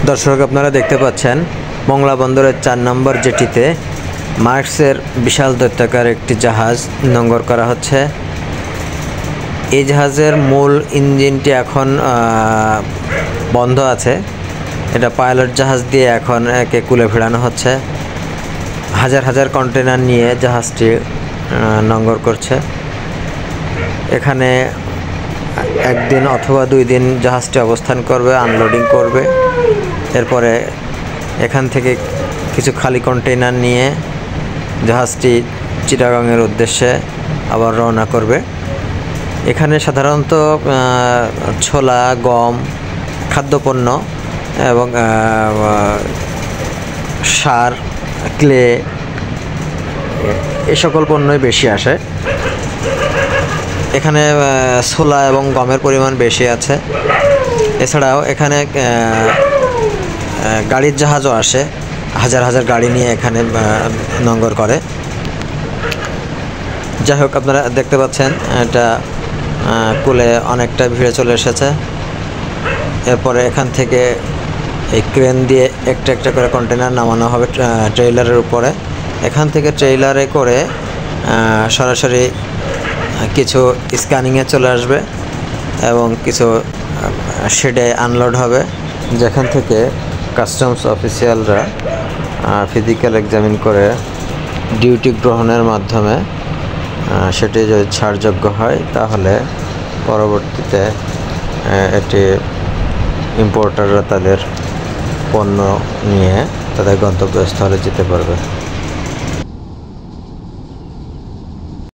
দর্শক আপনারা দেখতে পাচ্ছেন মংলা বন্দরের 4 নম্বর জেটিতে মার্কসের বিশাল দৈত্যাকার একটি জাহাজ নোঙর করা হচ্ছে। এই জাহাজের মূল ইঞ্জিনটি এখন বন্ধ আছে। এটা পাইলট জাহাজ দিয়ে এখন একে কুলে ফেরানো হচ্ছে। হাজার হাজার কন্টেনার নিয়ে জাহাজটি নোঙর করছে। এখানে একদিন অথবা 2 দিন জাহাজটি অবস্থান করবে, আনলোডিং করবে। এরপরে এখান থেকে কিছু খালি কন্টেইনার নিয়ে জাহাজটি চিটাগাংয়ের উদ্দেশ্যে আবার রওনা করবে। এখানে সাধারণত ছোলা, গম, খাদ্যপণ্য এবং সার, ক্লে এই সকল পণ্যই বেশি আসে। এখানে ছোলা এবং গমের পরিমাণ বেশি আছে। এছাড়াও এখানে গাড়ির জাহাজও আসে, হাজার হাজার গাড়ি নিয়ে এখানে নোঙর করে। যাই হোক, আপনারা দেখতে পাচ্ছেন এটা কুলে অনেকটা ভিড়ে চলে এসেছে। এরপরে এখান থেকে এই ক্রেন দিয়ে একটা একটা করে কন্টেনার নামানো হবে ট্রেইলারের উপরে। এখান থেকে ট্রেইলারে করে সরাসরি কিছু স্ক্যানিংয়ে চলে আসবে এবং কিছু শেডে আনলোড হবে, যেখান থেকে কাস্টমস অফিসিয়ালরা ফিজিক্যাল এক্সামিন করে ডিউটি গ্রহণের মাধ্যমে সেটি যদি ছাড়যোগ্য হয় তাহলে পরবর্তীতে এটি ইম্পোর্টাররা তাদের পণ্য নিয়ে তাদের গন্তব্যস্থলে যেতে পারবে।